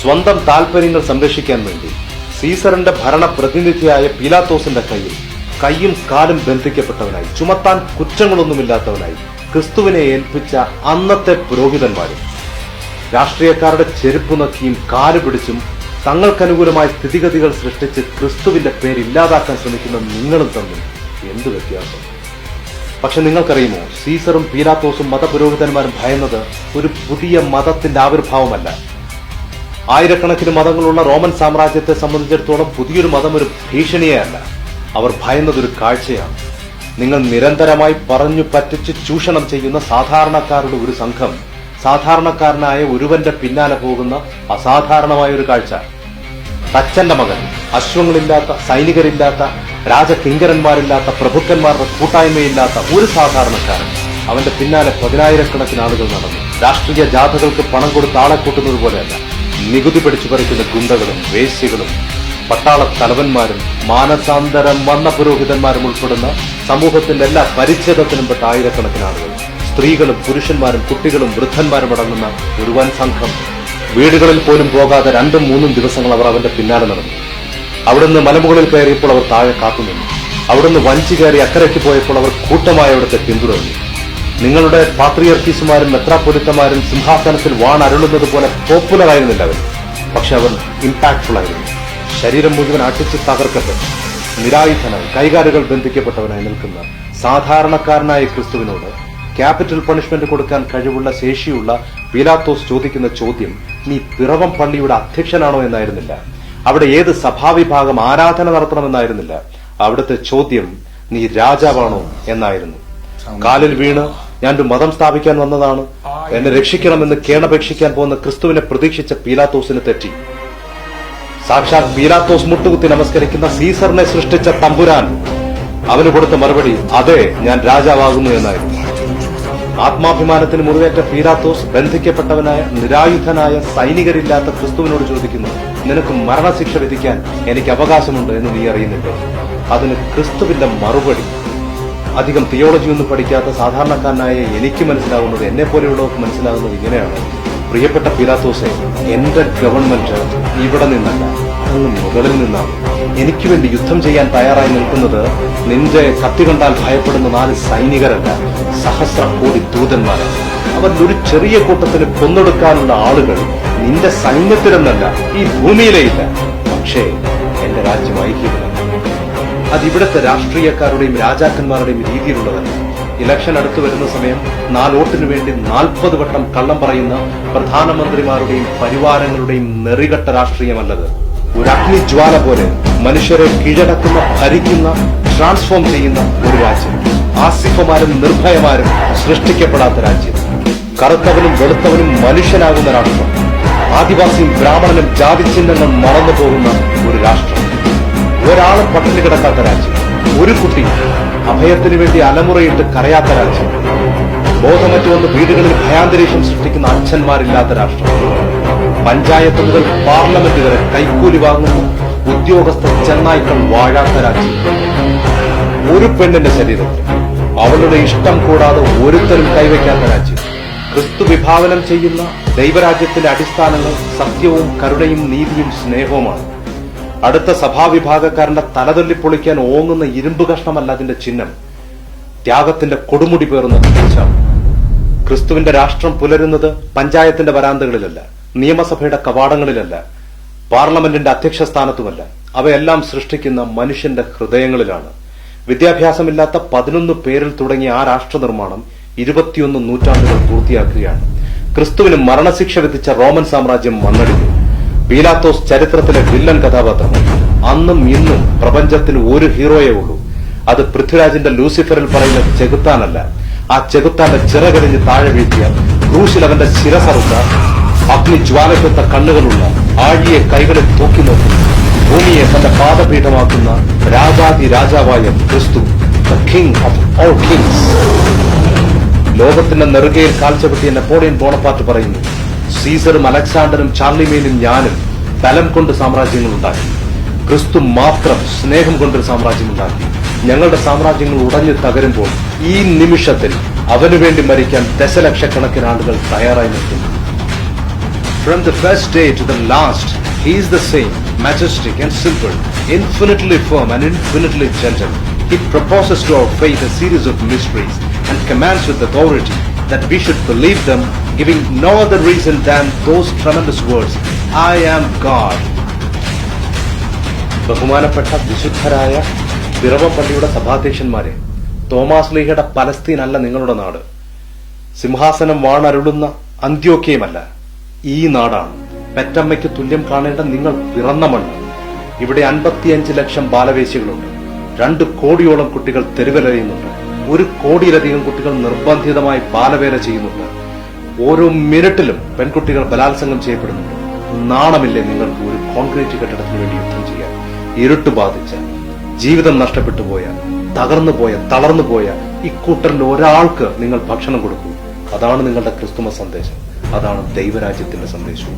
സ്വന്തം താൽപര്യങ്ങൾ സംരക്ഷിക്കാൻ വേണ്ടി സീസറിന്റെ ഭരണപ്രതിനിധിയായ പീലാത്തോസിന്റെ കൈയും കാലും ബന്ധിക്കപ്പെട്ടവനായി, ചുമത്താൻ കുറ്റങ്ങളൊന്നുമില്ലാത്തവനായി ക്രിസ്തുവിനെ ഏൽപ്പിച്ച അന്നത്തെ പുരോഹിതന്മാരും രാഷ്ട്രീയക്കാരുടെ ചെരുപ്പ് നക്കിയും കാലുപിടിച്ചും തങ്ങൾക്കനുകൂലമായ സ്ഥിതിഗതികൾ സൃഷ്ടിച്ച് ക്രിസ്തുവിന്റെ പേര് ഇല്ലാതാക്കാൻ ശ്രമിക്കുന്ന നിങ്ങളും തമ്മിൽ എന്ത് വ്യത്യാസം? പക്ഷെ നിങ്ങൾക്കറിയുമോ, സീസറും പീലാത്തോസും മതപുരോഹിതന്മാരും ഭയന്നത് ഒരു പുതിയ മതത്തിന്റെ ആവിർഭാവമല്ല. ആയിരക്കണക്കിന് മതങ്ങളുള്ള റോമൻ സാമ്രാജ്യത്തെ സംബന്ധിച്ചിടത്തോളം പുതിയൊരു മതം ഒരു ഭീഷണിയല്ല. അവർ ഭയന്നതൊരു കാഴ്ചയാണ്. നിങ്ങൾ നിരന്തരമായി പറഞ്ഞു പറ്റിച്ച് ചൂഷണം ചെയ്യുന്ന സാധാരണക്കാരുടെ ഒരു സംഘം സാധാരണക്കാരനായ ഒരുവന്റെ പിന്നാലെ പോകുന്ന അസാധാരണമായ ഒരു കാഴ്ച. തച്ചന്റെ മകൻ, അശ്വങ്ങളില്ലാത്ത, സൈനികരില്ലാത്ത, രാജകിങ്കരന്മാരില്ലാത്ത, പ്രഭുക്കന്മാരുടെ കൂട്ടായ്മയില്ലാത്ത ഒരു സാധാരണക്കാരൻ, അവന്റെ പിന്നാലെ 10,000-കണക്കിന് ആളുകൾ നടന്നു. രാഷ്ട്രീയ ജാഥകൾക്ക് പണം കൊടുത്ത് ആളെ കൂട്ടുന്നത് പോലെയല്ല. നികുതി പിടിച്ചു പറിക്കുന്ന ഗുണ്ടകളും വേശ്യകളും പട്ടാള തലവന്മാരും മാനസാന്തരം വന്ന പുരോഹിതന്മാരും ഉൾപ്പെടുന്ന സമൂഹത്തിന്റെ എല്ലാ പരിച്ഛേദത്തിനും പെട്ട ആയിരക്കണക്കിന് ആളുകൾ, സ്ത്രീകളും പുരുഷന്മാരും കുട്ടികളും വൃദ്ധന്മാരും അടങ്ങുന്ന ഒരു വൻ സംഘം. വീടുകളിൽ പോലും പോകാതെ 2-3 ദിവസങ്ങൾ അവർ അവന്റെ പിന്നാലെ നടന്നു. അവിടുന്ന് മലമുകളിൽ കയറിയപ്പോൾ അവർ താഴെ കാത്തുനിന്നു. അവിടുന്ന് വഞ്ചി കയറി അക്കരയ്ക്ക് പോയപ്പോൾ അവർ കൂട്ടമായി അവിടുത്തെ പിന്തുടർന്നു. നിങ്ങളുടെ പാത്രിയർക്കീസുമാരും മെത്രാപ്പൊലിത്തമാരും സിംഹാസനത്തിൽ വാണരുളുന്നത് പോലെ പോപ്പുലറായിരുന്നില്ല അവർ. പക്ഷെ അവർ ഇമ്പാക്ട്ഫുൾ ആയിരുന്നു. ശരീരം മുഴുവൻ അടിച്ച് തകർക്കപ്പെട്ടു, നിരായുധനായി, കൈകാലുകൾ ബന്ധിക്കപ്പെട്ടവനായി നിൽക്കുന്ന സാധാരണക്കാരനായ ക്രിസ്തുവിനോട് ക്യാപിറ്റൽ പണിഷ്മെന്റ് കൊടുക്കാൻ കഴിവുള്ള ശേഷിയുള്ള പീലാത്തോസ് ചോദിക്കുന്ന ചോദ്യം, നീ പിറവം പള്ളിയുടെ അധ്യക്ഷനാണോ എന്നായിരുന്നില്ല. അവിടെ ഏത് സഭാവിഭാഗം ആരാധന നടത്തണമെന്നായിരുന്നില്ല. അവിടുത്തെ ചോദ്യം, നീ രാജാവാണോ എന്നായിരുന്നു. കാലിൽ വീണ് ഞാനൊരു മതം സ്ഥാപിക്കാൻ വന്നതാണ്, എന്നെ രക്ഷിക്കണമെന്ന് കേണപേക്ഷിക്കാൻ പോകുന്ന ക്രിസ്തുവിനെ പ്രതീക്ഷിച്ച പീലാത്തോസിന് തെറ്റി. സാക്ഷാൽ പീലാത്തോസ് മുട്ടുകുത്തി നമസ്കരിക്കുന്ന സീസറിനെ സൃഷ്ടിച്ച തമ്പുരാൻ അവന് കൊടുത്ത മറുപടി, അതെ, ഞാൻ രാജാവാകുന്നു എന്നായിരുന്നു. ആത്മാഭിമാനത്തിന് മുറിവേറ്റ പീലാത്തോസ് ബന്ധിക്കപ്പെട്ടവനായ, നിരായുധനായ, സൈനികരില്ലാത്ത ക്രിസ്തുവിനോട് ചോദിക്കുന്നു, നിനക്ക് മരണശിക്ഷ വിധിക്കാൻ എനിക്ക് അവകാശമുണ്ട് എന്ന് നീ അറിയുന്നില്ലേ? അതിന് ക്രിസ്തുവിന്റെ മറുപടി, അധികം തിയോളജിയൊന്നും പഠിക്കാത്ത സാധാരണക്കാരനായ എനിക്ക് മനസ്സിലാവുന്നത്, എന്നെ പോലെയുള്ളവർക്ക് മനസ്സിലാകുന്നത് ഇങ്ങനെയാണ്. പ്രിയപ്പെട്ട പീലാത്തോസെ, എന്റെ ഗവൺമെന്റ് ഇവിടെ നിന്നല്ല, അങ്ങ് മുകളിൽ നിന്നാണ്. എനിക്ക് വേണ്ടി യുദ്ധം ചെയ്യാൻ തയ്യാറായി നിൽക്കുന്നത് നിന്റെ കത്തി കണ്ടാൽ ഭയപ്പെടുന്ന 4 സൈനികരല്ല, സഹസ്രകോടി ദൂതന്മാരാണ്. അവരിൽ ഒരു ചെറിയ കൂട്ടത്തിന് കൊന്നൊടുക്കാനുള്ള ആളുകൾ നിന്റെ സൈന്യത്തിലെന്നല്ല, ഈ ഭൂമിയിലേ ഇല്ല. പക്ഷേ എന്റെ രാജ്യം ഐക്യമില്ല. അതിവിടുത്തെ രാഷ്ട്രീയക്കാരുടെയും രാജാക്കന്മാരുടെയും രീതിയിലുള്ളതല്ല. ഇലക്ഷൻ അടുത്തു വരുന്ന സമയം 4 വോട്ടിനു വേണ്ടി 40 വട്ടം കള്ളം പറയുന്ന പ്രധാനമന്ത്രിമാരുടെയും പരിവാരങ്ങളുടെയും നെറികെട്ട രാഷ്ട്രീയമല്ലത്. ഒരു അഗ്നിജ്വാല പോലെ മനുഷ്യരെ കീഴടക്കുന്ന, ഭരിക്കുന്ന, ട്രാൻസ്ഫോം ചെയ്യുന്ന ഒരു രാജ്യം. ആസിഫമാരും നിർഭയമാരും സൃഷ്ടിക്കപ്പെടാത്ത രാജ്യം. കറുത്തവനും വെളുത്തവനും മനുഷ്യനാകുന്ന രാഷ്ട്രം. ആദിവാസിയും ബ്രാഹ്മണനും ജാതിചിഹ്നങ്ങൾ മറന്നു പോകുന്ന ഒരു രാഷ്ട്രം. ഒരാളും പട്ടിണി കിടക്കാത്ത രാജ്യം. ഒരു കുട്ടി അഭയത്തിനു വേണ്ടി അലമുറയിട്ട് കരയാത്ത രാജ്യം. ബോധമറ്റുവന്ന് വീടുകളിൽ ഭയാന്തരീക്ഷം സൃഷ്ടിക്കുന്ന അച്ഛന്മാരില്ലാത്ത രാഷ്ട്രം. പഞ്ചായത്ത് മുതൽ പാർലമെന്റ് വരെ കൈക്കൂലി വാങ്ങുന്ന ഉദ്യോഗസ്ഥ ചെന്നായ്ക്കൾ വാഴാത്ത രാജ്യം. ഒരു പെണ്ണിന്റെ ശരീരത്തിൽ അവളുടെ ഇഷ്ടം കൂടാതെ ഒരുത്തരും കൈവയ്ക്കാത്ത രാജ്യം. ക്രിസ്തു വിഭാവനം ചെയ്യുന്ന ദൈവരാജ്യത്തിന്റെ അടിസ്ഥാനങ്ങൾ സത്യവും കരുണയും നീതിയും സ്നേഹവുമാണ്. അടുത്ത സഭാവിഭാഗക്കാരന്റെ തലതൊല്ലിപ്പൊളിക്കാൻ ഓങ്ങുന്ന ഇരുമ്പ് കഷ്ണമല്ല അതിന്റെ ചിഹ്നം, ത്യാഗത്തിന്റെ കൊടുമുടി പേറുന്ന തിരിച്ചാണ്. ക്രിസ്തുവിന്റെ രാഷ്ട്രം പുലരുന്നത് പഞ്ചായത്തിന്റെ വരാന്തകളിലല്ല, നിയമസഭയുടെ കവാടങ്ങളിലല്ല, പാർലമെന്റിന്റെ അധ്യക്ഷ സ്ഥാനത്തുമല്ല. അവയെല്ലാം സൃഷ്ടിക്കുന്ന മനുഷ്യന്റെ ഹൃദയങ്ങളിലാണ്. വിദ്യാഭ്യാസമില്ലാത്ത 11 പേരിൽ തുടങ്ങിയ ആ രാഷ്ട്ര നിർമ്മാണം 21 നൂറ്റാണ്ടുകൾ പൂർത്തിയാക്കുകയാണ്. ക്രിസ്തുവിന് മരണശിക്ഷ വിധിച്ച റോമൻ സാമ്രാജ്യം മണ്ണടിഞ്ഞു. പീലാത്തോസ് ചരിത്രത്തിലെ വില്ലൻ കഥാപാത്രമാണ്. അന്നും ഇന്നും പ്രപഞ്ചത്തിന് ഒരു ഹീറോയേ ഉള്ളൂ. അത് പൃഥ്വിരാജിന്റെ ലൂസിഫറിൽ പറയുന്ന ചെകുത്താനല്ല. ആ ചെകുത്താന്റെ ചിറകരിഞ്ഞ് താഴെ വീഴ്ത്തിയ, ക്രൂശിൽ അവന്റെ ശിരസറുത്ത, അഗ്നിജ്വാലക്കൊത്ത കണ്ണുകളുള്ള, ആഴിയെ കൈകളിൽ തൂക്കി നോക്കുന്ന, ഭൂമിയെ തന്റെ പാദപീഠമാക്കുന്ന രാജാതി രാജാവായ ക്രിസ്തു, the king of all Kings. ലോകത്തിന്റെ നെറുകയിൽ കാൽച്ചവിട്ടിയ നെപ്പോളിയൻ ബോണപ്പാർട്ട് പറയുന്നു, സീസറും അലക്സാണ്ടറും ചാർലിമേനും ഞാനും ബലം കൊണ്ട് സാമ്രാജ്യങ്ങൾ ഉണ്ടാക്കി. ക്രിസ്തു മാത്രം സ്നേഹം കൊണ്ടൊരു സാമ്രാജ്യം ഉണ്ടാക്കി. ഞങ്ങളുടെ സാമ്രാജ്യങ്ങൾ ഉടഞ്ഞു തകരുമ്പോൾ ഈ നിമിഷത്തിൽ അവനു വേണ്ടി മരിക്കാൻ ദശലക്ഷക്കണക്കിന് ആളുകൾ തയ്യാറായി നിൽക്കുന്നു. From the first day to the last, He is the same, majestic and simple, infinitely firm and infinitely gentle. He proposes to our faith a series of mysteries and commands with authority that we should believe them, giving no other reason than those tremendous words, I am God. ബഹുമാനപ്പെട്ട വിശുദ്ധരായ പിറവം പള്ളിയുടെ സഭാധ്യക്ഷന്മാരെ, Thomas ലീഹയുടെ Palestine അല്ല നിങ്ങളുടെ നാട്, സിംഹാസനം വാണരുളുന്ന അന്ത്യോക്യയുമല്ല, ഈ നാടാണ്. പെറ്റമ്മയ്ക്ക് തുല്യം കാണേണ്ട നിങ്ങൾ പിറന്ന മണ്ണ്. ഇവിടെ 55 ലക്ഷം ബാലവേശികളുണ്ട്. 2 കോടിയോളം കുട്ടികൾ തെരുവിലറിയുന്നുണ്ട്. 1 കോടിയിലധികം കുട്ടികൾ നിർബന്ധിതമായി ബാലവേല ചെയ്യുന്നുണ്ട്. ഓരോ മിനിറ്റിലും പെൺകുട്ടികൾ ബലാത്സംഗം ചെയ്യപ്പെടുന്നുണ്ട്. നാണമില്ലേ നിങ്ങൾക്ക് ഒരു കോൺക്രീറ്റ് കെട്ടിടത്തിന് വേണ്ടി യുദ്ധം ചെയ്യാൻ? ഇരുട്ട് ബാധിച്ച, ജീവിതം നഷ്ടപ്പെട്ടു പോയ, തളർന്നു പോയ ഇക്കൂട്ടറിൽ ഒരാൾക്ക് നിങ്ങൾ ഭക്ഷണം കൊടുക്കൂ. അതാണ് നിങ്ങളുടെ ക്രിസ്തുമസ് സന്ദേശം. അതാണ് ദൈവരാജ്യത്തിന്റെ സന്ദേശവും.